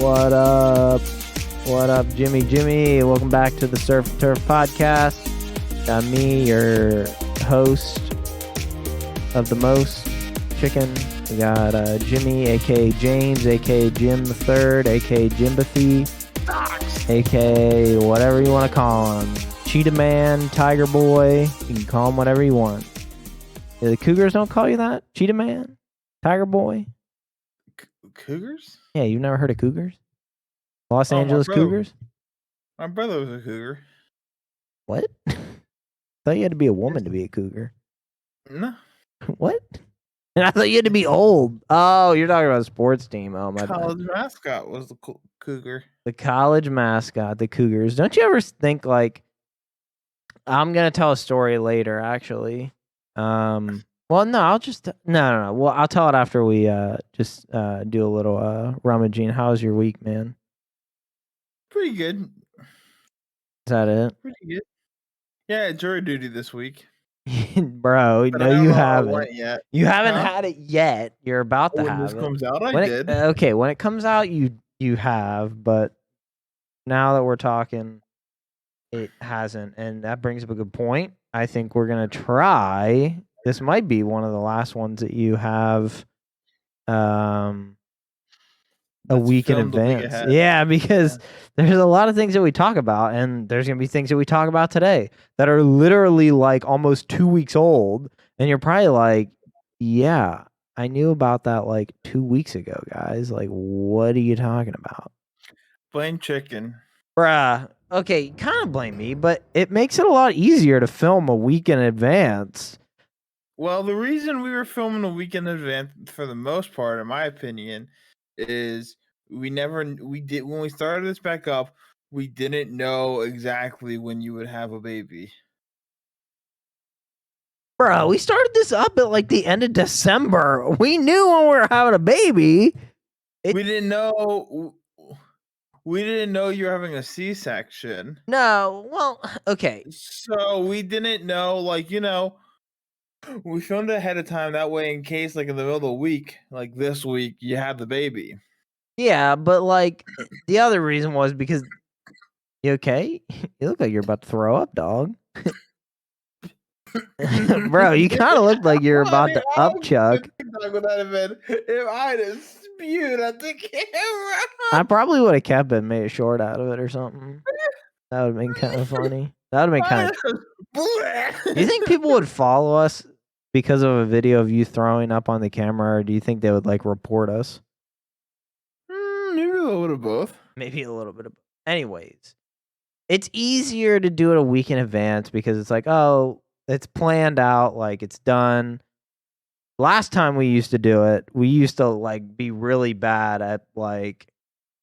What up? What up, Jimmy? Welcome back to the Surf Turf Podcast. Got me, your host of the most chicken. We got Jimmy, aka James, aka Jim the Third, aka Jimbathy, aka whatever you want to call him. Cheetah Man, Tiger Boy. You can call him whatever you want. The Cougars don't call you that? Cheetah Man? Tiger Boy? Cougars? Yeah, you've never heard of Cougars? Los Angeles Cougars? My brother was a Cougar. What? I thought you had to be a woman to be a Cougar. No. What? And I thought you had to be old. Oh, you're talking about a sports team. Oh, my bad. College mascot was the Cougar. The college mascot, the Cougars. Don't you ever think, like, I'm going to tell a story later, actually. Well, no, I'll just, no. Well, I'll tell it after we just do a little rummaging. How's your week, man? Pretty good. Is that it? Pretty good. Yeah, jury duty this week. Bro, But no, you haven't. Yet. You haven't had it yet. You're about to when have this it. comes out, I When did. Okay, when it comes out, you have, but now that we're talking, it hasn't, and that brings up a good point. I think we're gonna try. This might be one of the last ones that you have. A week in advance. Yeah, because there's a lot of things that we talk about, and there's going to be things that we talk about today that are literally like almost 2 weeks old. And you're probably like, yeah, I knew about that like 2 weeks ago, guys. Like, what are you talking about? Blame chicken. Bruh. Okay, kind of blame me, but it makes it a lot easier to film a week in advance. Well, the reason we were filming a week in advance, for the most part, in my opinion, is when we started this back up, we didn't know exactly when you would have a baby. Bro, we started this up at like the end of December. We knew when we were having a baby. We didn't know you were having a C-section. No, well, okay. So we didn't know, like, we filmed it ahead of time. That way, in case, like, in the middle of the week, like this week, you had the baby. Yeah, but like the other reason was because you okay? You look like you're about to throw up, dog. Bro, you kind of look like you're about to upchuck. If I had spewed at the camera, I probably would have kept it, made a short out of it or something. That would have been kind of funny. That would have been kind of. Do you think people would follow us because of a video of you throwing up on the camera, or do you think they would like report us? Maybe a little bit of both. Maybe a little bit of. Anyways, it's easier to do it a week in advance because it's like, oh, it's planned out, like it's done. Last time we used to do it, we used to like be really bad at like,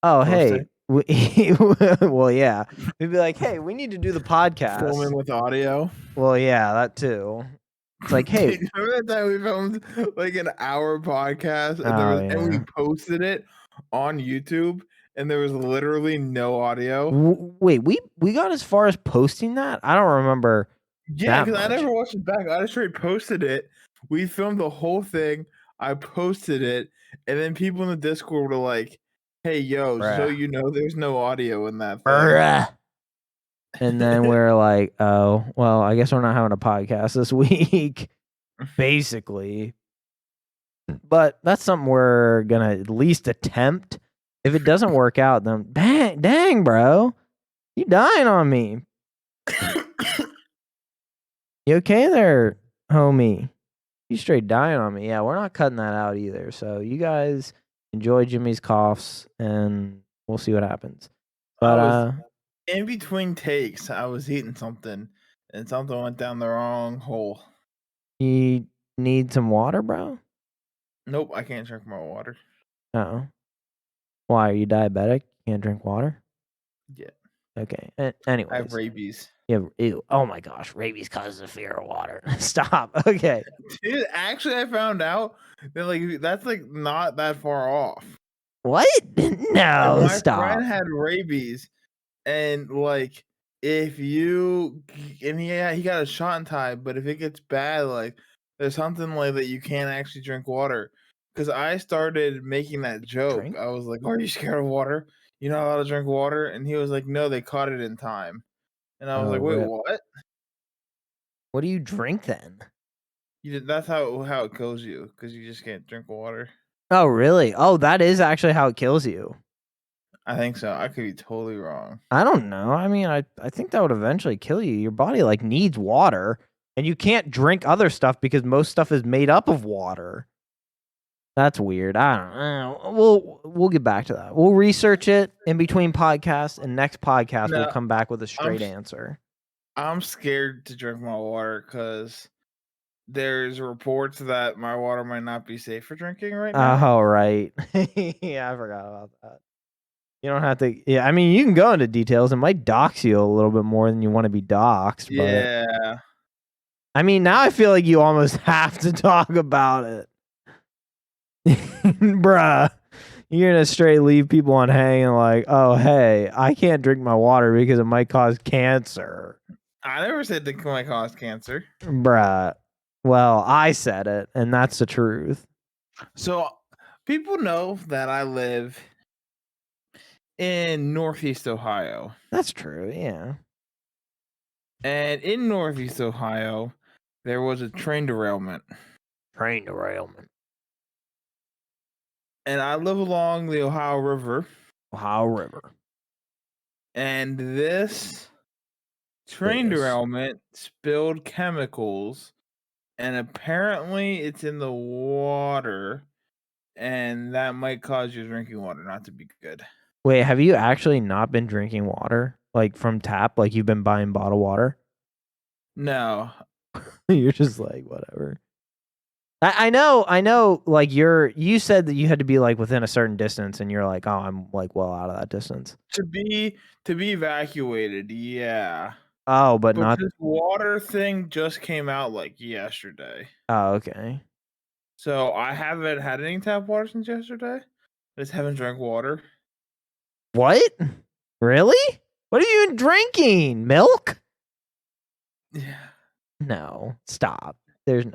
oh, hey. Well, yeah. We'd be like, hey, we need to do the podcast. Filming with audio. Well, yeah, that too. It's like, hey. Remember that time we filmed like an hour podcast and we posted it on YouTube and there was literally no audio? Wait, we got as far as posting that? I don't remember. Yeah, because I never watched it back. I just straight posted it. We filmed the whole thing. I posted it, and then people in the Discord were like, hey, yo, so you know there's no audio in that thing. And then we're like, oh, well, I guess we're not having a podcast this week, basically. But that's something we're going to at least attempt. If it doesn't work out, then dang, bro. You dying on me. You okay there, homie? You straight dying on me. Yeah, we're not cutting that out either. So you guys enjoy Jimmy's coughs, and we'll see what happens. But in between takes, I was eating something, and something went down the wrong hole. You need some water, bro? Nope, I can't drink more water. Oh. Why, are you diabetic? You can't drink water? Yeah. Okay. Anyways. I have rabies. Ew. Oh my gosh, rabies causes a fear of water. Stop. Okay. Dude, actually, I found out that like that's like not that far off. What? No, my stop. My friend had rabies, and like if he got a shot in time, but if it gets bad, like there's something like that you can't actually drink water because I started making that joke. Drink? I was like, "Are you scared of water? You're not allowed to drink water." And he was like, "No, they caught it in time." And I was Oh, like, "Wait, rip. what? What do you drink then? That's how it kills you because you just can't drink water." Oh, really? Oh, that is actually how it kills you. I think so. I could be totally wrong. I don't know. I mean, I think that would eventually kill you. Your body like needs water, and you can't drink other stuff because most stuff is made up of water. That's weird. I don't know. We'll get back to that. We'll research it in between podcasts, and next podcast we'll No, come back with a straight s- answer. I'm scared to drink my water because there's reports that my water might not be safe for drinking right now. Oh, right. Yeah, I forgot about that. You don't have to. Yeah, I mean, you can go into details. It might dox you a little bit more than you want to be doxed, but Yeah. I mean, now I feel like you almost have to talk about it. Bruh, you're gonna straight leave people on hanging like, oh, hey, I can't drink my water because it might cause cancer. I never said it might cause cancer. Bruh. Well, I said it, and that's the truth. So people know that I live in Northeast Ohio. That's true, yeah. And in Northeast Ohio, there was a train derailment. Train derailment. And I live along the Ohio River. Ohio River. And this train Yes. derailment spilled chemicals. And apparently it's in the water. And that might cause your drinking water not to be good. Wait, have you actually not been drinking water? Like from tap? Like you've been buying bottled water? No. You're just like, whatever. I know, like you said that you had to be like within a certain distance and you're like, oh, I'm like well out of that distance. To be evacuated, yeah. Oh, but But not this water thing just came out like yesterday. oh, okay. So I haven't had any tap water since yesterday. I just haven't drank water. What? Really? What are you drinking? Milk? Yeah. No. Stop. There's no.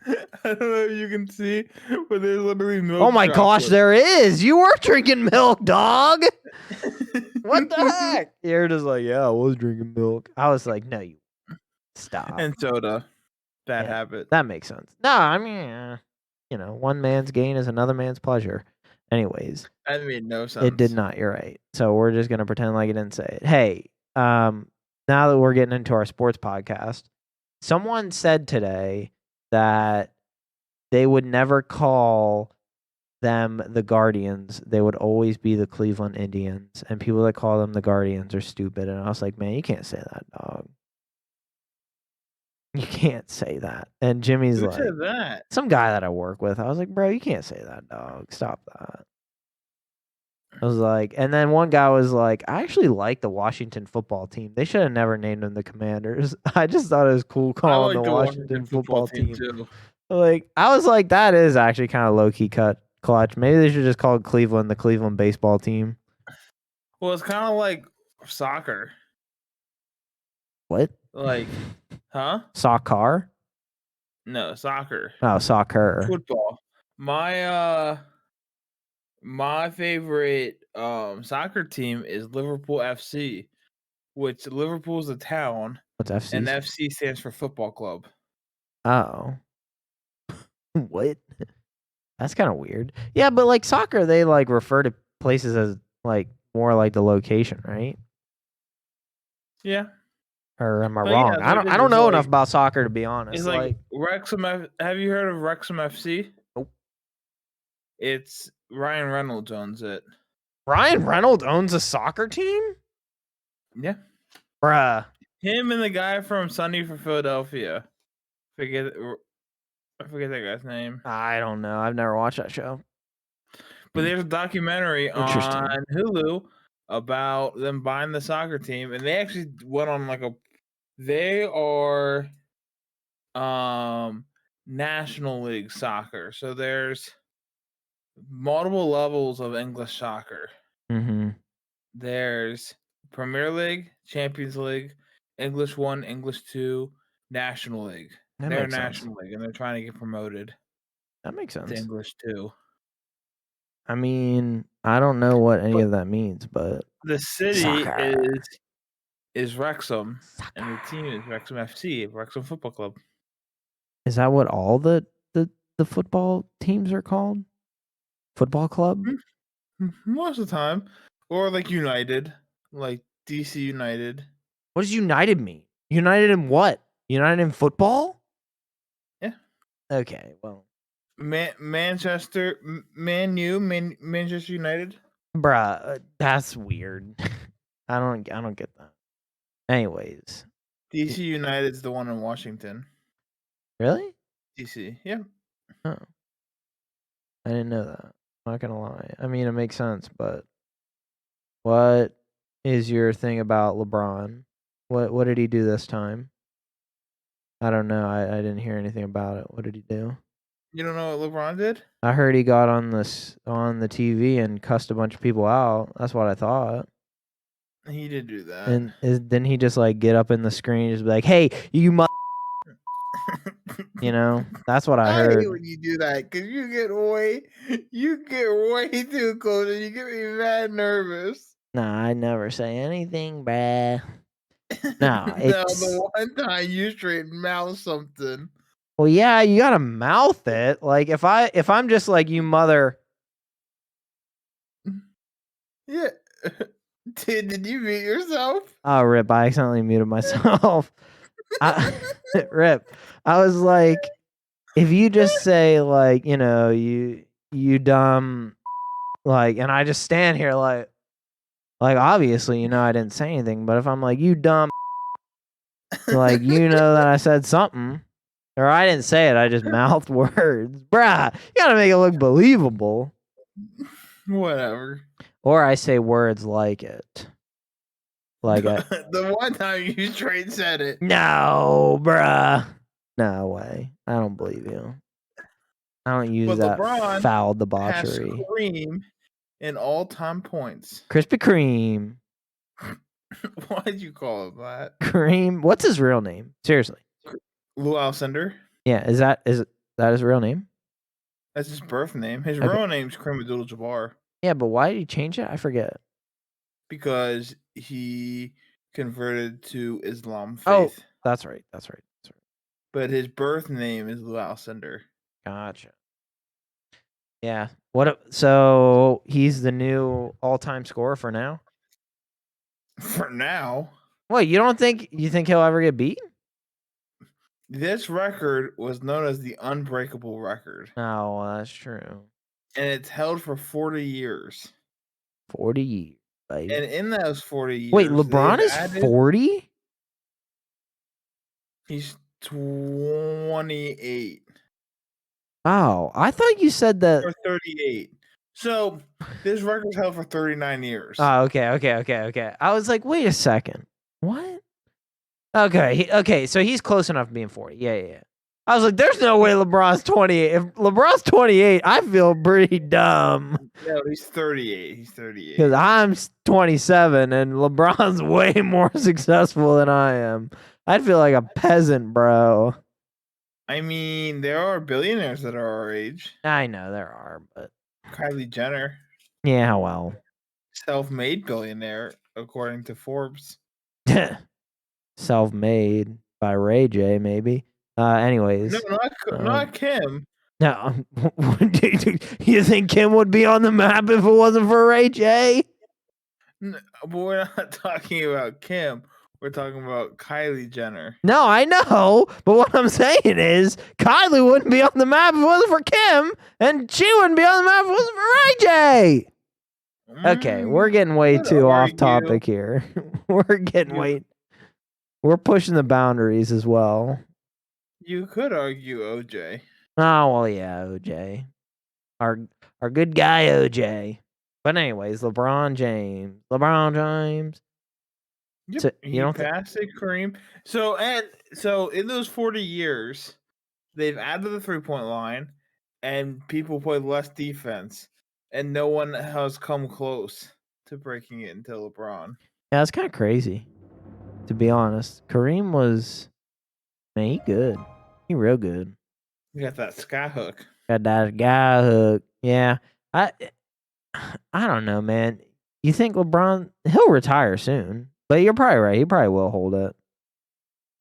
I don't know if you can see, but there's literally milk. Oh my gosh, chocolate. there is. You were drinking milk, dog. What the heck? You're just like, yeah, I was drinking milk. I was like, no, you stop. And soda. Bad Yeah, habit. That makes sense. No, I mean, one man's gain is another man's pleasure. Anyways, That made no sense. it did not. You're right. So we're just gonna pretend like it didn't say it. Hey, now that we're getting into our sports podcast, someone said today that they would never call them the Guardians. They would always be the Cleveland Indians. And people that call them the Guardians are stupid. And I was like, man, you can't say that, dog. You can't say that. And Jimmy's Who like, said that? some guy that I work with. I was like, bro, you can't say that, dog. Stop that. I was like, and then one guy was like, I actually like the Washington football team. They should have never named them the Commanders. I just thought it was cool I calling like the Washington football team. too. Like, I was like, that is actually kind of low key clutch. Maybe they should just call Cleveland the Cleveland baseball team. Well, it's kind of like soccer. What? Like, huh? Soccer? No, soccer. Oh, soccer. Football. My favorite soccer team is Liverpool FC, which Liverpool's a town What's FC? and FC stands for football club. Oh. What? That's kind of weird. Yeah, but like soccer, they like refer to places as like more like the location, right? Yeah. Or am I But wrong? yeah, I don't know enough about soccer to be honest. It's like Wrexham. Have you heard of Wrexham FC? Nope. It's Ryan Reynolds owns it. Ryan Reynolds owns a soccer team? Yeah. Bruh. Him and the guy from Sunny for Philadelphia. I forget that guy's name. I don't know. I've never watched that show. But there's a documentary on Hulu about them buying the soccer team, and they actually went on like they are National League soccer. So there's multiple levels of English soccer. Mm-hmm. There's Premier League, Champions League, English 1, English 2, National League. They're National League, and they're trying to get promoted. That makes It's sense. English too. I mean, I don't know what any of that means, but The city Soccer. is Wrexham, and the team is Wrexham FC, Wrexham Football Club. Is that what all the football teams are called? Football club? Most of the time, or like United, like DC United. What does United mean? United in what? United in football? Yeah. Okay, well, Manchester United. bruh, that's weird. I don't get that. Anyways, DC United's the one in Washington. really? DC, yeah. Oh, I didn't know that. Not gonna lie. I mean, it makes sense, but what is your thing about LeBron? What did he do this time? I don't know. I didn't hear anything about it. What did he do? You don't know what LeBron did? I heard he got on the TV and cussed a bunch of people out. That's what I thought. He did do that. And didn't he just like get up in the screen and just be like, "Hey, you you know?" That's what I heard. hate when you do that because you get way too close and you get me mad nervous. Nah, I never say anything, bruh. No, No, the one time you straight mouth something. Well, yeah, you gotta mouth it. Like if I'm just like, you mother. Yeah. Did you mute yourself? Oh, rip! I accidentally muted myself. Rip! I was like, if you just say like, you dumb, like, and I just stand here like obviously, I didn't say anything. But if I'm like, you dumb, like, that I said something. Or I didn't say it, I just mouthed words. Bruh, you gotta make it look believable. Whatever. Or I say words like it. Like the one time you straight said it. No, bruh. No way. I don't believe you. I don't use that LeBron foul debauchery. Has Kareem in all-time points. Krispy Kreme. Why'd you call it that? Kareem. What's his real name? Seriously. Lou Alcindor. Yeah, is that his real name? That's his birth name. His real name's Kareem Abdul-Jabbar. Yeah, but why did he change it? I forget. Because he converted to Islam faith. Oh, that's right. But his birth name is Lou Alcindor. Gotcha. Yeah. So he's the new all-time scorer for now? For now. What, you think he'll ever get beat? This record was known as the unbreakable record. Oh, well, that's true. And it's held for 40 years. 40 years, baby. And in those 40 years... Wait, LeBron is 40? He's 28. Oh, I thought you said that... Or 38. So, this record's held for 39 years. Oh, okay. I was like, wait a second. What? Okay, so he's close enough to being 40. Yeah. I was like, there's no way LeBron's 28. If LeBron's 28, I feel pretty dumb. No, he's 38. He's 38. Because I'm 27 and LeBron's way more successful than I am. I'd feel like a peasant, bro. I mean, there are billionaires that are our age. I know there are, but... Kylie Jenner. Yeah, well. Self-made billionaire, according to Forbes. Self-made by Ray J, maybe. Anyways. No, not Kim. No. You think Kim would be on the map if it wasn't for Ray J? No, but we're not talking about Kim. We're talking about Kylie Jenner. No, I know. But what I'm saying is Kylie wouldn't be on the map if it wasn't for Kim. And she wouldn't be on the map if it wasn't for Ray J. Okay, we're getting way too off topic here. We're pushing the boundaries as well. You could argue OJ. Oh, well, yeah, OJ. Our good guy, OJ. But anyways, LeBron James. Yep, So, he passed it, Kareem. So in those 40 years, they've added the 3-point line, and people play less defense, and no one has come close to breaking it until LeBron. Yeah, that's kind of crazy, to be honest. Kareem he good. He real good. You got that sky hook. Got that guy hook. Yeah. I I don't know, man. You think LeBron he'll retire soon. But you're probably right. He probably will hold it.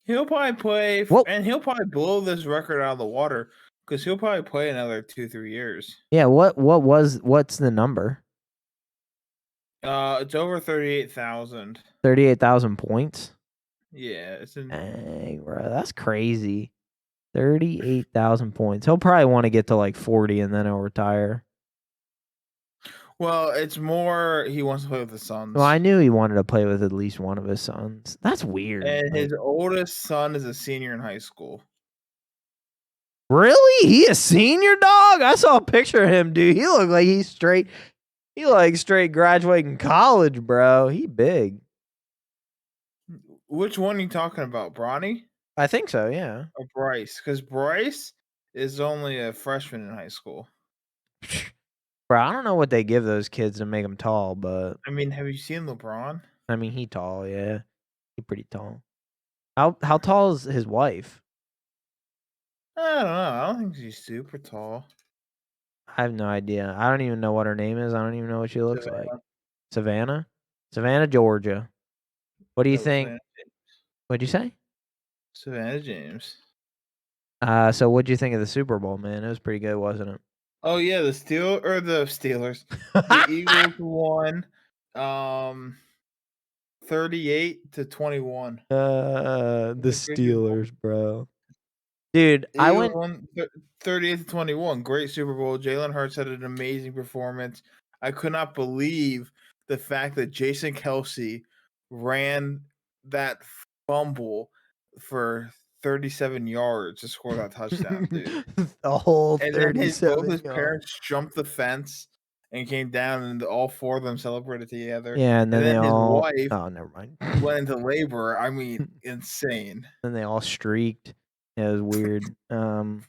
He'll probably play, Well, and he'll probably blow this record out of the water because he'll probably play another 2-3 years. yeah, what's the number? It's over 38,000. 38,000 points? Yeah, it's in. Dang, bro. That's crazy. 38,000 points. He'll probably want to get to like 40 and then he'll retire. Well, it's more he wants to play with the Suns. Well, I knew he wanted to play with at least one of his sons. That's weird. And Like, his oldest son is a senior in high school. really? He a senior, dog? I saw a picture of him, dude. He looked like he's straight. He like straight graduating college, bro. He big. Which one are you talking about, Bronny I think so, yeah. or Bryce? Because Bryce is only a freshman in high school. Bro, I don't know what they give those kids to make them tall, but I mean, have you seen LeBron? I mean, he tall, yeah. He pretty tall. How tall is his wife? I don't know. I don't think she's super tall. I have no idea. I don't even know what her name is. I don't even know what she looks like. Savannah. Savannah, Georgia. What do you No, think? Savannah, What'd you say? Savannah James. So what'd you think of the Super Bowl, man? It was pretty good, wasn't it? Oh yeah, the Steelers. The Eagles won 38-21. The Great Super Bowl. Steelers, bro. Dude, I Eagles went. won 38-21. Great Super Bowl. Jalen Hurts had an amazing performance. I could not believe the fact that Jason Kelsey ran that fumble for 37 yards to score that touchdown, dude. The whole And then both 37 his yards. parents jumped the fence and came down, and all four of them celebrated together. Yeah, and then they his all. wife Oh, never mind. went into labor. I mean, insane. Then they all streaked. It was weird. Bruh.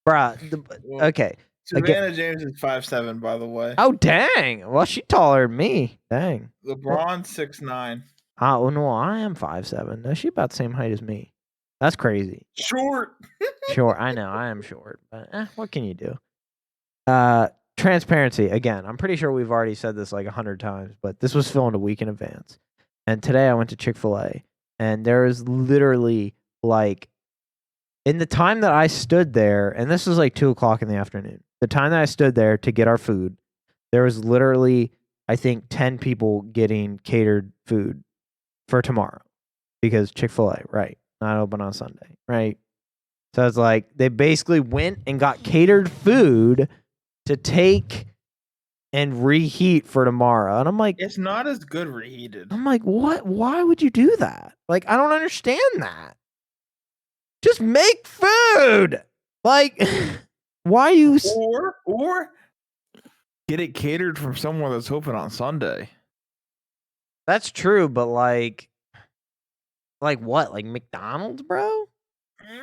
Well, Okay. Savannah James is 5'7", by the way. Oh, dang. Well, she taller than me. Dang. LeBron 6'9". Oh, no, I am 5'7". No, she about the same height as me. That's crazy. Short. Short. I know. I am short. But what can you do? Transparency. Again, I'm pretty sure we've already said this like 100 times, but this was filmed a week in advance. And today I went to Chick-fil-A. And there was literally like, in the time that I stood there, and this was like 2 o'clock in the afternoon, the time that I stood there to get our food, there was literally, I think, 10 people getting catered food for tomorrow because Chick-fil-A, right? Not open on Sunday, right? So it's like they basically went and got catered food to take and reheat for tomorrow. And I'm like, it's not as good reheated. I'm like, what? Why would you do that? Like, I don't understand that. Just make food. Like, why you? Or get it catered from somewhere that's open on Sunday. That's true, but like what? Like McDonald's, bro?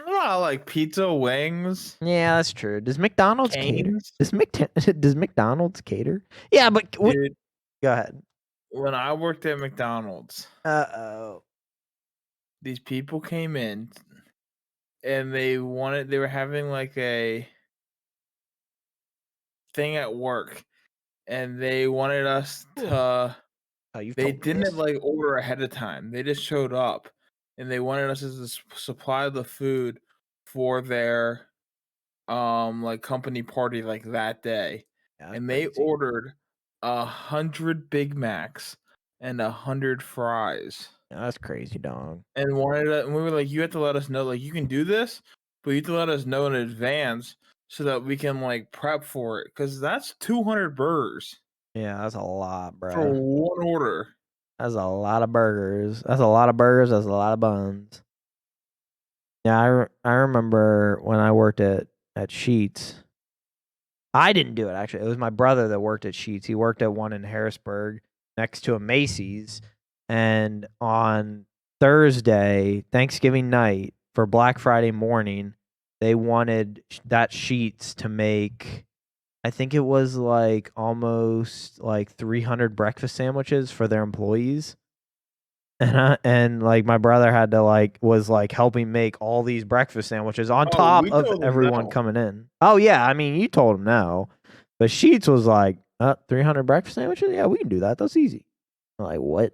Well, like pizza, wings. Yeah, that's true. Does McDonald's cater? Canes? Does McDonald's cater? Yeah, but Dude, go ahead. when I worked at McDonald's, these people came in and they were having like a thing at work, and they wanted us to. They didn't like order ahead of time. They just showed up, and they wanted us to supply the food for their like company party like that day. And they ordered 100 Big Macs and 100 fries. That's crazy, dog. And we were like, you have to let us know, like, you can do this, but you have to let us know in advance so that we can like prep for it, because that's 200 burgers. Yeah, that's a lot, bro. For one order. That's a lot of burgers. That's a lot of burgers. That's a lot of buns. Yeah, I remember when I worked at Sheetz. I didn't do it, actually. It was my brother that worked at Sheetz. He worked at one in Harrisburg next to a Macy's. And on Thursday, Thanksgiving night, for Black Friday morning, they wanted that Sheetz to make, I think it was like almost like 300 breakfast sandwiches for their employees. and like my brother had to was helping make all these breakfast sandwiches on top we of told him everyone no. coming in. Oh yeah, I mean you told him no, but Sheets was like, 300 breakfast sandwiches? Yeah, we can do that. That's easy. I'm like, what?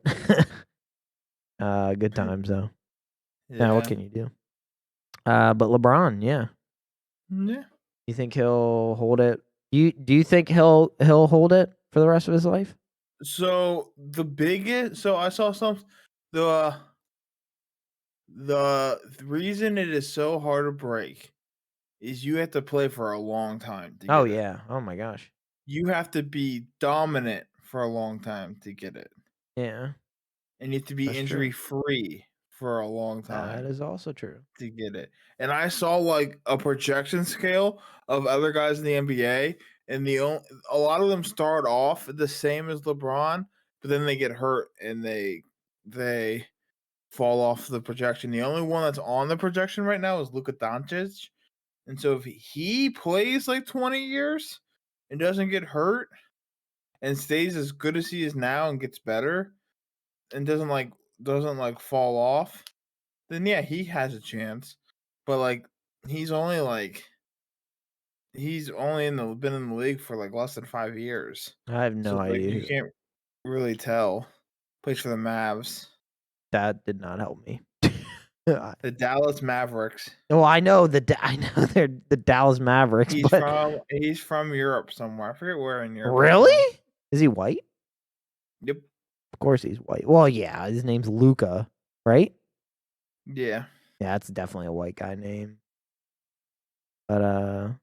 Good times though. Now what Yeah. can you do? But LeBron, yeah. Yeah. You think he'll hold it? Do you think he'll hold it for the rest of his life? So I saw the the reason it is so hard to break is you have to play for a long time to Oh get it. yeah. Oh my gosh. You have to be dominant for a long time to get it. Yeah, And you have to be that's true. injury free for a long That time is also true. to get it. And I saw like a projection scale of other guys in the NBA, and a lot of them start off the same as LeBron, but then they get hurt and they fall off the projection. The only one that's on the projection right now is Luka Doncic. And so if he plays like 20 years and doesn't get hurt and stays as good as he is now and gets better and doesn't fall off, then yeah, he has a chance. But like he's only like he's only been in the league for like less than 5 years. I have So no it's like idea you who. can't really tell. Plays for the Mavs. That did not help me. The Dallas Mavericks. Well, I know I know they're the Dallas Mavericks, but He's from Europe somewhere. I forget where in Europe he's from. really? Is he white? Yep. Of course he's white. Well, yeah, his name's Luca, right? Yeah. Yeah, that's definitely a white guy name. But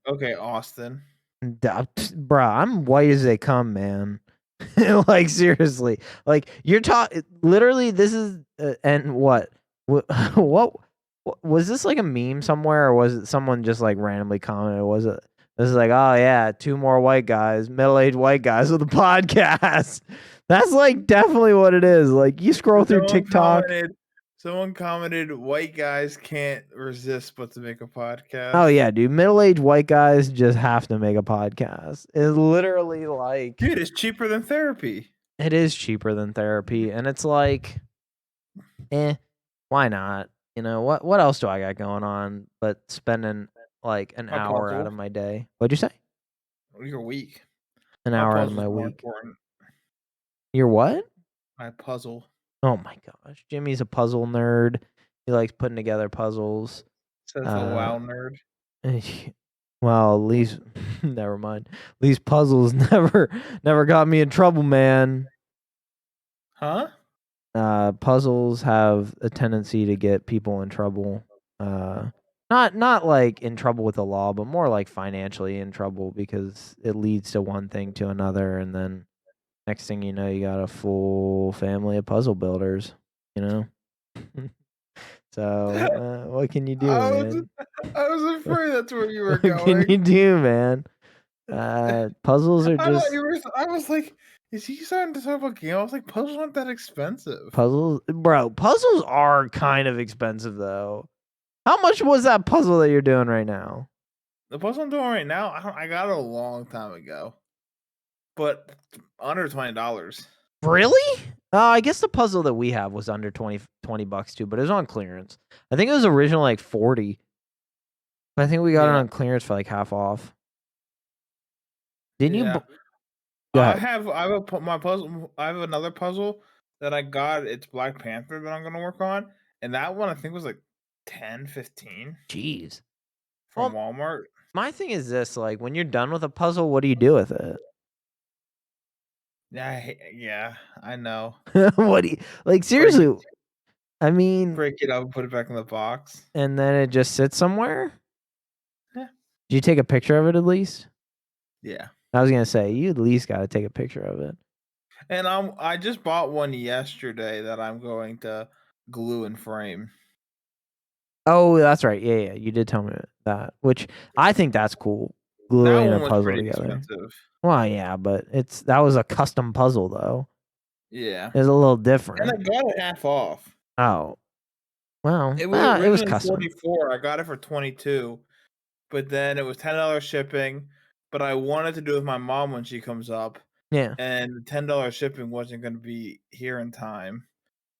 Okay, Austin. bruh, I'm white as they come, man. Like seriously, like you're talking. Literally, this is and what what was this like a meme somewhere, or was it someone just like randomly commented? Was it? This is like, oh yeah, 2 more white guys, middle-aged white guys with a podcast. That's like definitely what it is. Like you scroll through TikTok. Someone commented, white guys can't resist but to make a podcast. Oh yeah, dude, middle-aged white guys just have to make a podcast. It's literally like, dude, it's cheaper than therapy. It is cheaper than therapy, and it's like, why not? You know what else do I got going on but spending like an My hour out puzzle. of my day? What'd you say? Your week. An My hour out of puzzle's my more week. important. Your what? My puzzle. Oh my gosh, Jimmy's a puzzle nerd. He likes putting together puzzles. Says the WoW nerd. Well, at least never mind. These puzzles never got me in trouble, man. Huh? Puzzles have a tendency to get people in trouble. Not like in trouble with the law, but more like financially in trouble because it leads to one thing to another, and then next thing you know, you got a full family of puzzle builders. You know. So what can you do, man? I was afraid that's where you were What going. can you do, man? Puzzles are just. I was like, is he starting to talk about game? I was like, puzzles aren't that expensive. Puzzles, bro. Puzzles are kind of expensive though. How much was that puzzle that you're doing right now? The puzzle I'm doing right now, I got it a long time ago, but under $20. Really? I guess the puzzle that we have was under 20 bucks too, but it was on clearance. I think it was originally like 40. But I think we got it on clearance for like half off. Didn't you? I have my puzzle. I have another puzzle that I got. It's Black Panther that I'm gonna work on, and that one I think was like 10, 15. Jeez. From Walmart. My thing is this: like, when you're done with a puzzle, what do you do with it? Yeah, I know. What do you like? Seriously, I mean, break it up and put it back in the box, and then it just sits somewhere. Yeah. Did you take a picture of it at least? Yeah. I was gonna say you at least got to take a picture of it. And I just bought one yesterday that I'm going to glue and frame. Oh, that's right. Yeah, you did tell me that, which I think that's cool. Gluing a puzzle together. Expensive. Well, yeah, but that was a custom puzzle though. Yeah, it's a little different. And I got it half off. Oh, well, it was custom. 44. I got it for 22, but then it was $10 shipping. But I wanted to do it with my mom when she comes up. Yeah, and $10 shipping wasn't going to be here in time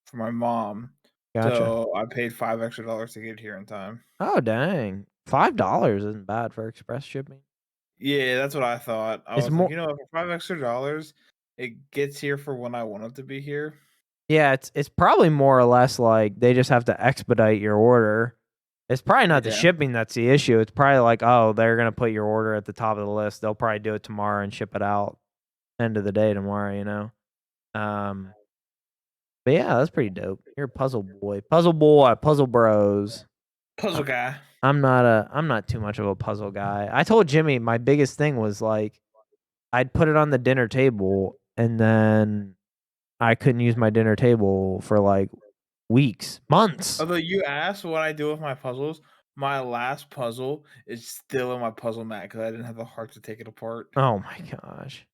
for my mom. Gotcha. So I paid $5 extra to get here in time. Oh dang, $5 isn't bad for express shipping. Yeah, that's what I thought. I It's was like, more. you know, for $5 extra, it gets here for when I want it to be here. Yeah, it's probably more or less like they just have to expedite your order. It's probably not the Yeah. shipping that's the issue. It's probably like, oh, they're gonna put your order at the top of the list. They'll probably do it tomorrow and ship it out end of the day tomorrow. You know. But yeah, that's pretty dope. You're a puzzle boy, puzzle bros. Puzzle guy. I'm not too much of a puzzle guy. I told Jimmy my biggest thing was like I'd put it on the dinner table and then I couldn't use my dinner table for like weeks, months. Although you asked what I do with my puzzles, my last puzzle is still in my puzzle mat because I didn't have the heart to take it apart. Oh my gosh.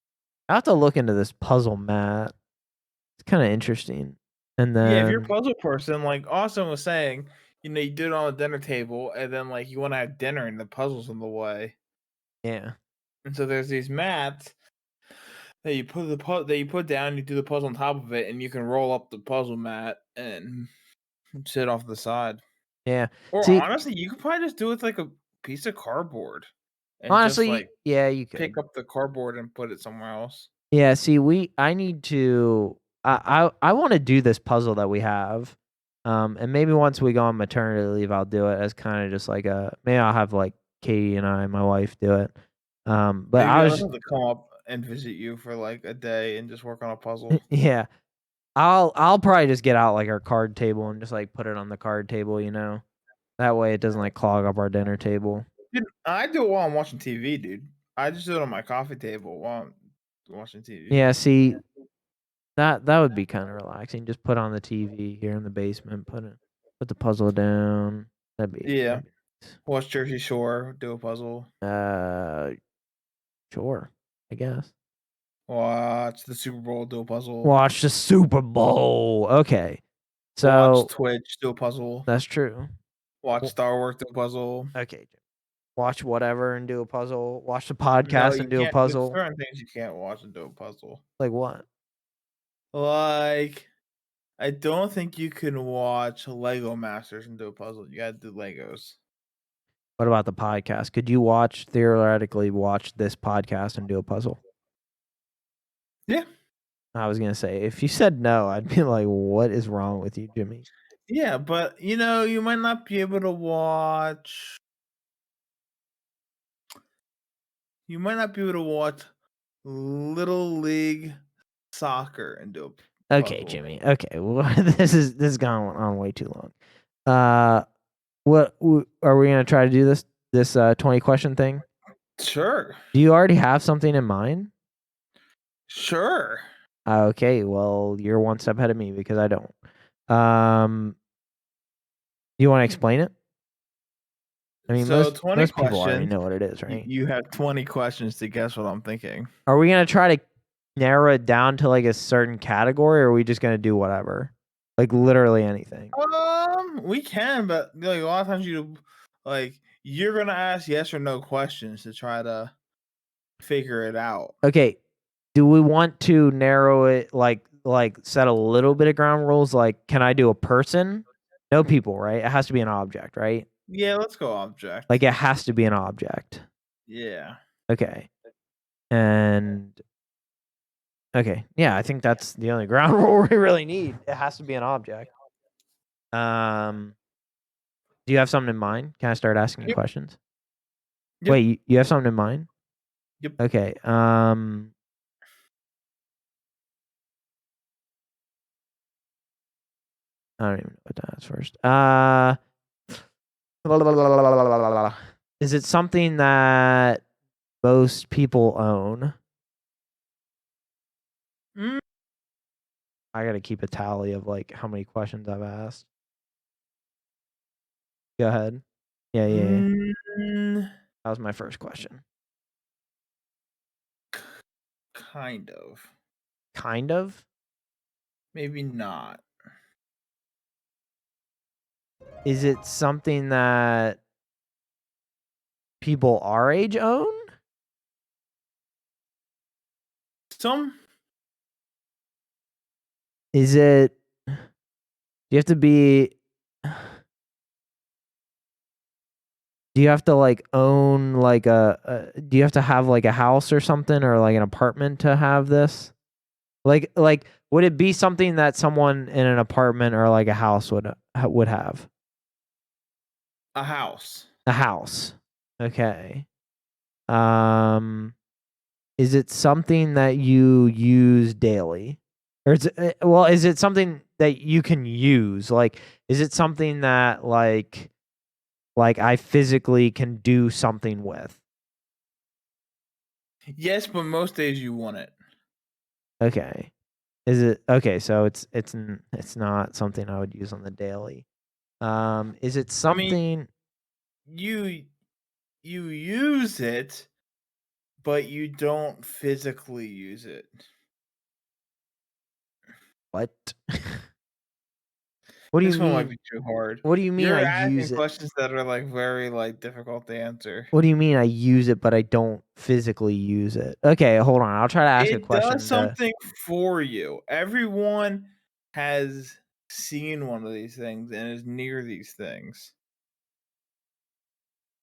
I have to look into this puzzle mat. It's kind of interesting. And Yeah, if you're a then puzzle person, like Austin was saying, you know, you do it on the dinner table, and then like you want to have dinner, and the puzzle's in the way. yeah. And so there's these mats that you put that you put down, you do the puzzle on top of it, and you can roll up the puzzle mat and sit off the side. Yeah. Or See, honestly, you could probably just do it with like a piece of cardboard and just honestly, like yeah, you could. pick up the cardboard and put it somewhere else. Yeah, see, I need to I want to do this puzzle that we have. And maybe once we go on maternity leave, I'll do it as kind of just like maybe I'll have like Katie and my wife do it. But Maybe I I'll was just have to come up and visit you for like a day and just work on a puzzle. yeah, I'll probably just get out like our card table and just like put it on the card table, you know. That way it doesn't like clog up our dinner table. Dude, I do it while I'm watching TV, dude. I just do it on my coffee table while I'm watching TV. Yeah, see, that would be kind of relaxing. Just put on the TV here in the basement, put the puzzle down. Yeah. That'd be Watch Jersey Shore, do a puzzle. Sure, I guess. Watch the Super Bowl, do a puzzle. Watch the Super Bowl. Okay. So Watch Twitch, do a puzzle. that's true. Watch Star Wars, do a puzzle. Okay. Watch whatever and do a puzzle. Watch the No, podcast you and do a can't. There's puzzle. certain things you can't watch and do a puzzle. Like what? Like, I don't think you can watch Lego Masters and do a puzzle. You gotta do Legos. What about the podcast? Could you theoretically watch this podcast and do a puzzle? Yeah. I was gonna say, if you said no, I'd be like, what is wrong with you, Jimmy? Yeah, but you know, you might not be able to watch. You might not be able to watch Little League Soccer and do a Okay, puzzle. Jimmy. Okay, well, this is gone on way too long. What are we gonna try to do this 20 question thing? Sure. Do you already have something in mind? Sure. Okay, well, you're one step ahead of me because I don't. You want to explain it? I mean, So most 20 people already questions. know what it is, right? You have 20 questions to guess what I'm thinking. Are we gonna try to narrow it down to like a certain category, or are we just gonna do whatever, like literally anything? We can, but like a lot of times you're gonna ask yes or no questions to try to figure it out. Okay, do we want to narrow it like set a little bit of ground rules? Like, can I do a person? No people, right? It has to be an object, right? Yeah, let's go object. Like, it has to be an object. Yeah. Okay. And okay, yeah, I think that's the only ground rule we really need. It has to be an object. Do you have something in mind? Can I start asking you Yep. questions? Yep. Wait, you have something in mind? Yep. Okay. I don't even know what to ask first. Is it something that most people own? Mm. I gotta keep a tally of like how many questions I've asked. Go ahead. Yeah. Mm, That was my first question. kind of. Kind of? Maybe not. Is it something that people our age own? Some. Is it Do you have to be? Do you have to like own like do you have to have like a house or something or like an apartment to have this? Like would it be something that someone in an apartment or like a house would have? A house. A house. Okay. Um is it something that you use daily? Or is it, well, is it something that you can use? Like is it something that like I physically can do something with? Yes, but most days you want it. Okay. Is it okay? So it's not something I would use on the daily. Is it I mean, something? you use it, but you don't physically use it. What? What do you This one might mean? be too hard. What do you mean You're I asking use it? questions that are like very like difficult to answer. What do you mean I use it, but I don't physically use it? Okay, hold on. I'll try to ask a It does question. something for you. Everyone has seen one of these things and is near these things,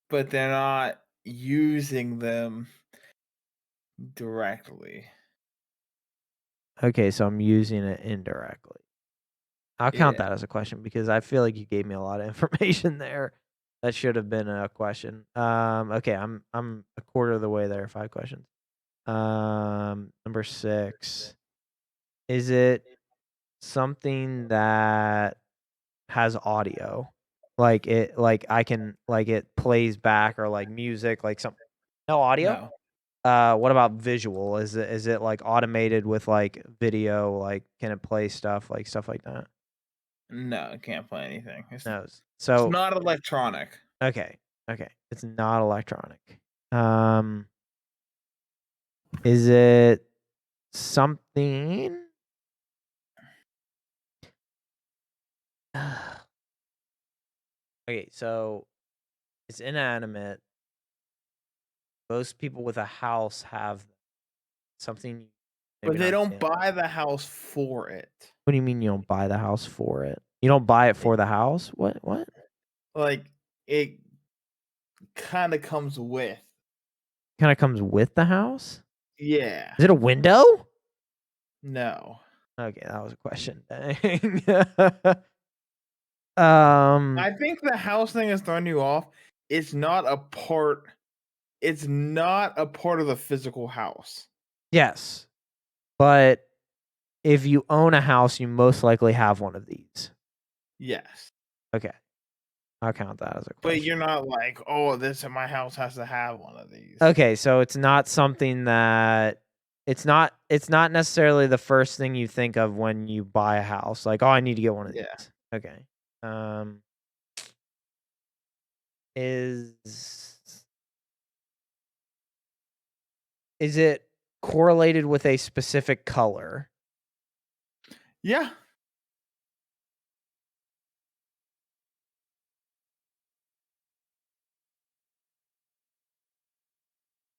but they're not using them directly. Okay, so I'm using it indirectly. I'll count Yeah. that as a question because I feel like you gave me a lot of information there. That should have been a question. Okay, I'm a quarter of the way there. 5 questions. Number 6. Is it something that has audio? Like I can like it plays back or like music, like some no audio? No. What about visual? Is it like automated with like video? Like can it play stuff like that? No, it can't play anything. No. It's So not electronic. okay. It's not electronic. Um, is it something? Okay, so it's inanimate. Most people with a house have something. Maybe But they not don't daily. buy the house for it. What do you mean you don't buy the house for it? You don't buy it for the house? What? Like it kind of comes with. Kind of comes with the house? Yeah. Is it a window? No. Okay, that was a question. Dang. I think the house thing is throwing you off. It's not a part. It's not a part of the physical house. Yes. But if you own a house, you most likely have one of these. Yes. Okay. I'll count that as a But question. you're not like, oh, this my house has to have one of these. Okay, so it's not something that it's not necessarily the first thing you think of when you buy a house. Like, oh, I need to get one of these. Yeah. Okay. Is it correlated with a specific color? Yeah.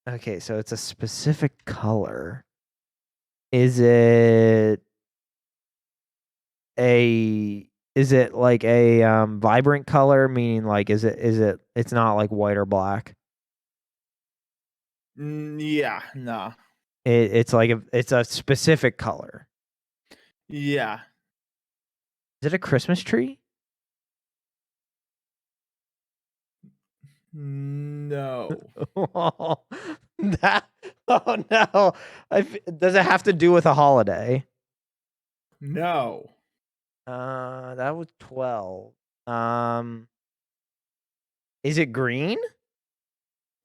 Okay, so it's a specific color. Is it like a vibrant color, meaning like is it it's not like white or black? Yeah. No. It's like it's a specific color. Yeah. Is it a Christmas tree? No. Oh, oh no. Does it have to do with a holiday? No. That was 12. Is it green?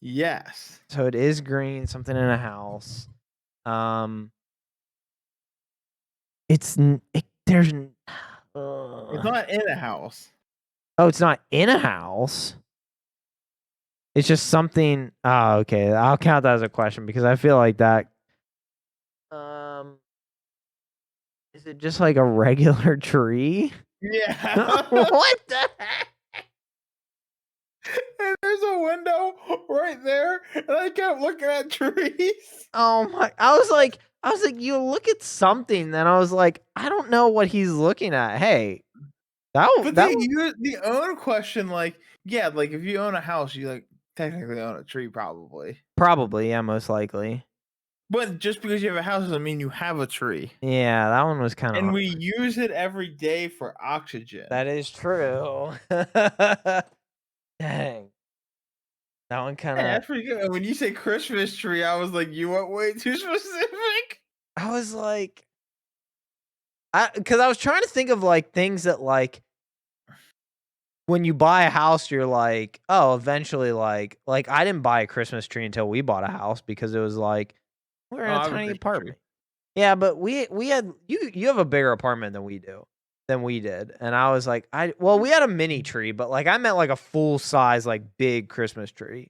Yes. So it is green, something in a house. There's It's not in a house. Oh, it's not in a house. It's just something. Oh, okay. I'll count that as a question because I feel like that. Is it just like a regular tree? Yeah. What the heck? And there's a window right there, and I kept looking at trees. Oh my! I was like, you look at something, then I was like, I don't know what he's looking at. Hey, But the own question, like, yeah, like if you own a house, you like technically own a tree, probably. probably, yeah, most likely. But just because you have a house doesn't mean you have a tree. Yeah, that one was kind of And hard. we use it every day for oxygen. That is true. Dang. That one kind Hey, of. that's pretty good. And when you say Christmas tree, I was like, you went way too specific. I was like, because I was trying to think of like things that like when you buy a house, you're like, oh, eventually, like I didn't buy a Christmas tree until we bought a house because it was like we're in Oh, I a have a tiny Christmas tree. apartment. Yeah, but we had you have a bigger apartment than we did, and I was like, we had a mini tree, but like I meant like a full size like big Christmas tree.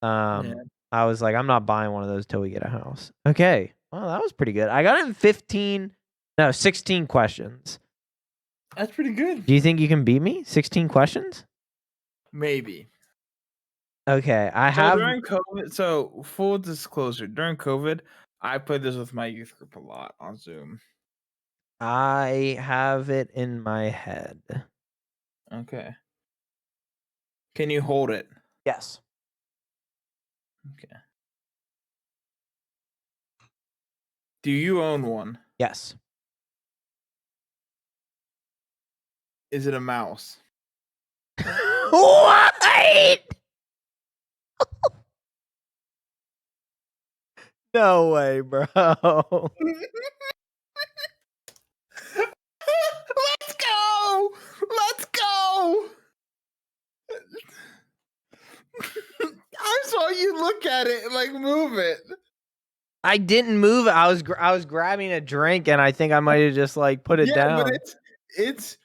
Yeah. I was like, I'm not buying one of those till we get a house. Okay, well that was pretty good. I got it in 16 questions. That's pretty good. Do you think you can beat me? 16 questions? Maybe. Okay, I So have. during COVID, so full disclosure, during COVID, I played this with my youth group a lot on Zoom. I have it in my head. Okay. Can you hold it? Yes. Okay. Do you own one? Yes. Is it a mouse? What? No way, bro. Let's go! Let's go! I saw you look at it and like move it. I didn't move it. I was grabbing a drink and I think I might have just like put it down. But it's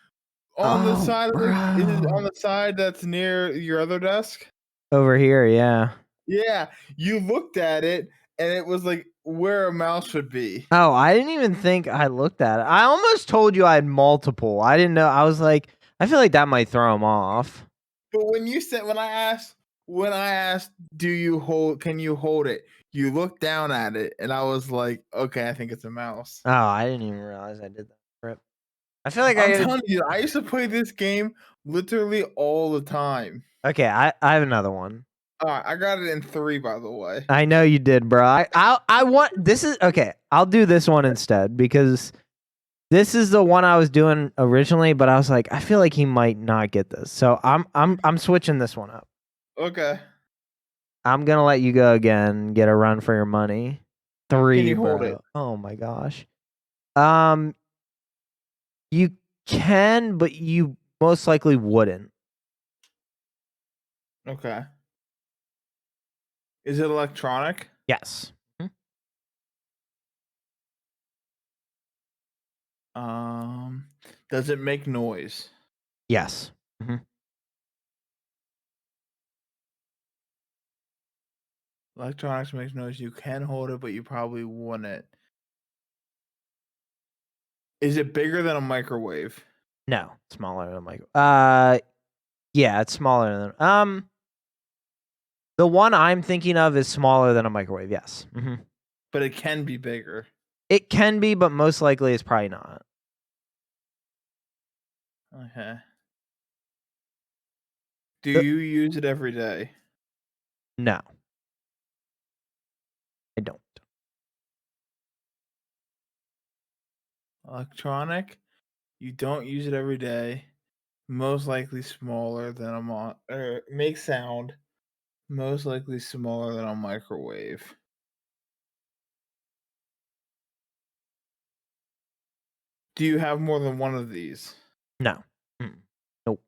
on the side of is it bro. on the side that's near your other desk? Over here, yeah. Yeah, you looked at it and it was like where a mouse would be. Oh, I didn't even think I looked at it. I almost told you I had multiple. I didn't know. I was like, I feel like that might throw him off. But when I asked, can you hold it? You looked down at it and I was like, okay, I think it's a mouse. Oh, I didn't even realize I did that. Rip. I feel like I'm telling you, I used to play this game literally all the time. Okay, I have another one. I got it in 3, by the way. I know you did, bro. I want this is okay. I'll do this one instead because this is the one I was doing originally, but I was like, I feel like he might not get this, so I'm switching this one up. Okay. I'm gonna let you go again. Get a run for your money. 3, Can you bro. hold it? Oh my gosh. You can, but you most likely wouldn't. Okay. Is it electronic? Yes. Does it make noise? Yes. Electronics makes noise. You can hold it, but you probably wouldn't. Is it bigger than a microwave? No, smaller than a microwave. Yeah, it's smaller than the one I'm thinking of is smaller than a microwave. Yes. But it can be bigger. It can be, but most likely it's probably not. Okay. Do you use it every day? No. I don't. Electronic? You don't use it every day. Most likely smaller than make sound. Most likely smaller than a microwave. Do you have more than one of these? No. Nope.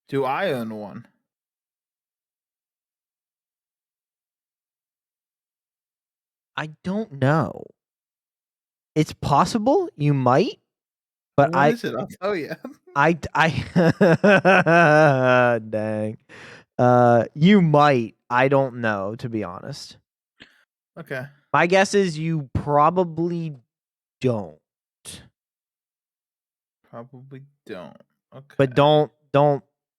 Do I own one? I don't know. It's possible you might, but What is it? I'll tell you. Dang. You might. I don't know, to be honest. Okay. My guess is you probably don't. Probably don't. Okay. But don't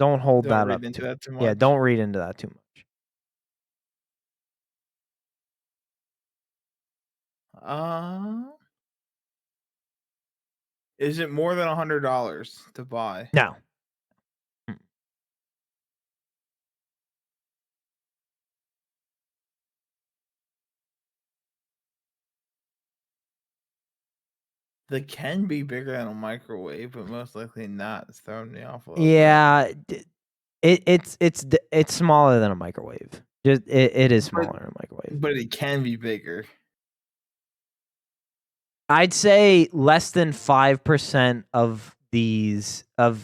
hold that read up into that too much. Yeah, don't read into that too much. Is it more than $100 to buy? No. Mm. They can be bigger than a microwave, but most likely not. It's throwing me off a little bit. Yeah, it's smaller than a microwave. Just it is smaller than a microwave. But it can be bigger. I'd say less than 5% of these are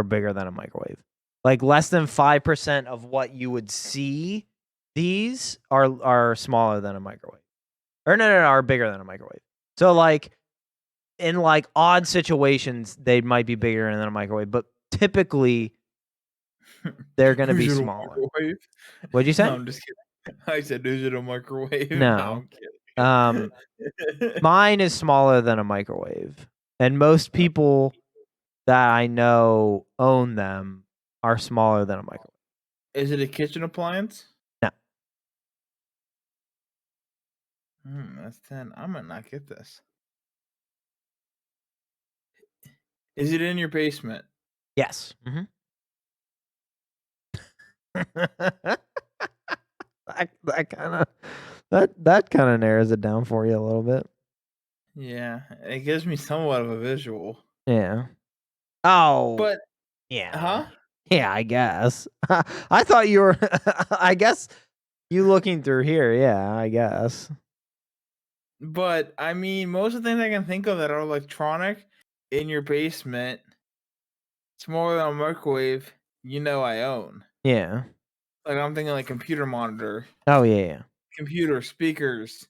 bigger than a microwave. Like less than 5% of what you would see these are smaller than a microwave. Or no, are bigger than a microwave. So like in like odd situations they might be bigger than a microwave, but typically they're going to be Digital smaller. microwave? What'd you say? No, I'm just kidding. I said digital microwave. No. I'm kidding. Mine is smaller than a microwave. And most people that I know own them are smaller than a microwave. Is it a kitchen appliance? No. That's 10. I might not get this. Is it in your basement? Yes. Mm-hmm. that kind of narrows it down for you a little bit. Yeah, it gives me somewhat of a visual. Yeah. Oh. But yeah. huh? Yeah, I guess. I thought you were. I guess you looking through here. Yeah, I guess. But I mean, most of the things I can think of that are electronic in your basement, smaller than a microwave, I own. Yeah. Like I'm thinking like computer monitor, Oh yeah. computer speakers,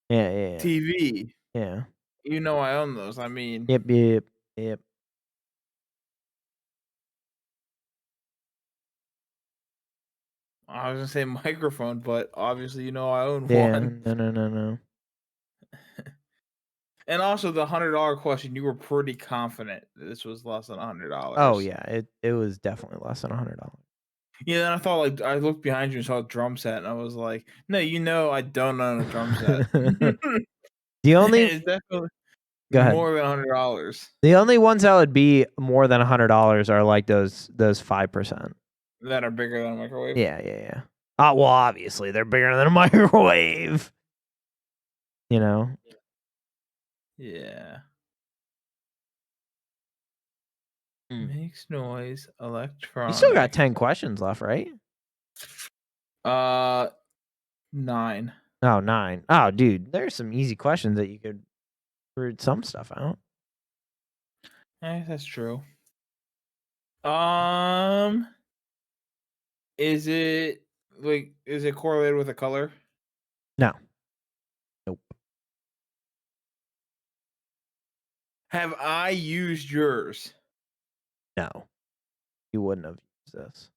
Yeah. TV. Yeah. I own those. I mean, Yep. I was gonna say microphone, but obviously I own Yeah. one. No. And also the $100 question, you were pretty confident this was less than $100. Oh yeah, it was definitely less than $100. Yeah, then I thought like I looked behind you and saw a drum set, and I was like, no, I don't own a drum set. The only It's definitely Go ahead. more than $100 The only ones that would be more than $100 are like those 5%. that are bigger than a microwave. Yeah. Well, obviously they're bigger than a microwave. Yeah. Makes noise, electronic. You still got 10 questions left, right? 9. Oh, 9. Oh, dude, there's some easy questions that you could read some stuff out. That's true. Is it correlated with a color? No. Nope. Have I used yours? No. You wouldn't have used this.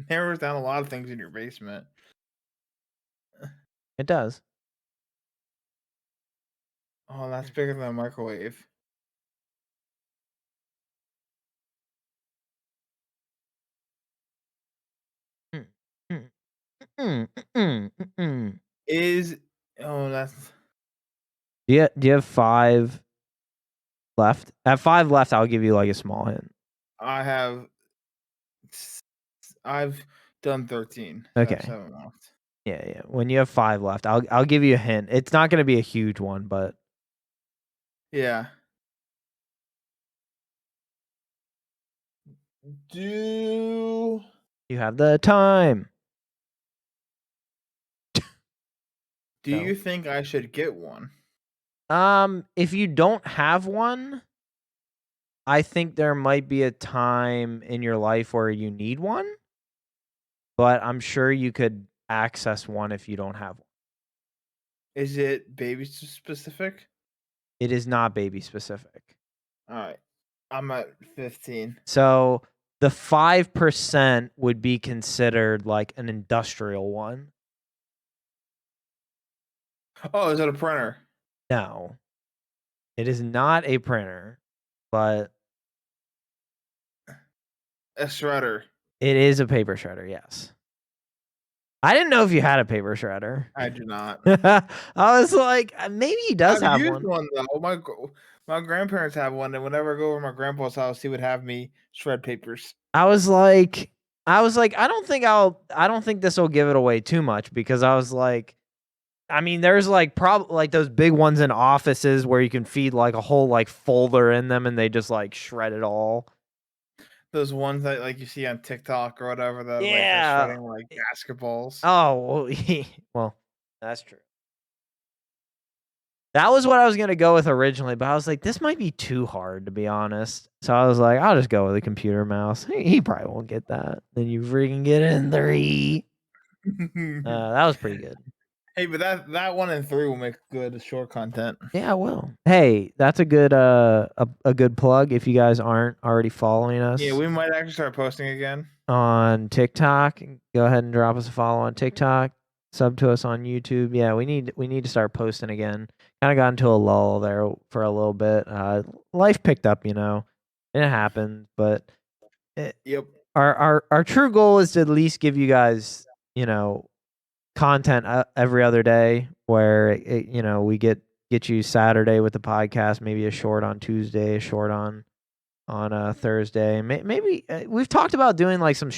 Narrows down a lot of things in your basement. It does. Oh, that's bigger than a microwave. That's. Do you have 5 left? At 5 left, I'll give you like a small hint. I've done 13. Okay. 7 left. Yeah. When you have 5 left, I'll give you a hint. It's not going to be a huge one, but yeah. Do you have the time. Do you think I should get one? If you don't have one, I think there might be a time in your life where you need one, but I'm sure you could access one if you don't have one. Is it baby specific? It is not baby specific. All right. I'm at 15. So the 5% would be considered like an industrial one. Oh, is it a printer? No. It is not a printer, but a shredder. It is a paper shredder, yes. I didn't know if you had a paper shredder. I do not. I was like, maybe he does I've have used one. one though. My grandparents have one, and whenever I go over to my grandpa's house, he would have me shred papers. I was like, I don't think this will give it away too much, because I was like, I mean, there's like like those big ones in offices where you can feed like a whole like folder in them and they just like shred it all. Those ones that like you see on TikTok or whatever that like they're Yeah. shredding like basketballs. Oh, well, that's true. That was what I was gonna go with originally, but I was like, this might be too hard, to be honest. So I was like, I'll just go with a computer mouse. He probably won't get that. Then you freaking get it in 3. That was pretty good. Hey, but that 1 and 3 will make good short content. Yeah, I will. Hey, that's a good a good plug if you guys aren't already following us. Yeah, we might actually start posting again on TikTok. Go ahead and drop us a follow on TikTok. Sub to us on YouTube. Yeah, we need to start posting again. Kind of got into a lull there for a little bit. Life picked up, It happened, but yep. Our true goal is to at least give you guys, content every other day, where we get you Saturday with the podcast, maybe a short on Tuesday, a short on Thursday. Maybe we've talked about doing like some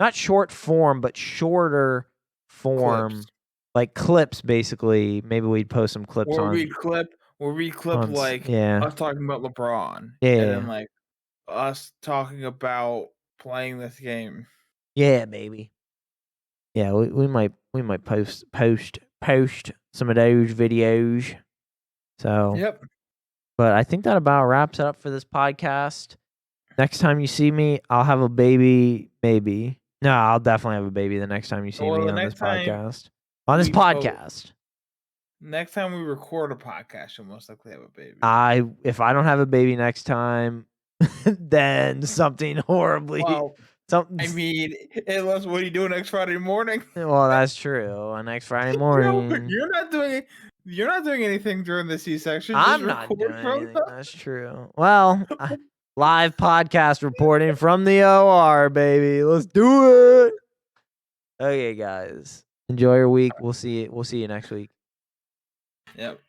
not short form, but shorter form, clips. Like clips. Basically, maybe we'd post some clips or on. we clip like us talking about LeBron, yeah, and then like us talking about playing this game. Yeah, maybe. Yeah, we might post some of those videos. So Yep. But I think that about wraps it up for this podcast. Next time you see me, I'll have a baby, maybe. No, I'll definitely have a baby the next time you see me on this podcast. On this podcast. Next time we record a podcast, you'll most likely have a baby. If I don't have a baby next time, then something horribly. I mean, unless what are you doing next Friday morning? Well, that's true. Next Friday morning. No, you're not doing anything during the C-section. I'm not doing anything. That's true. Well, live podcast reporting from the OR, baby. Let's do it. Okay, guys. Enjoy your week. We'll see you next week. Yep.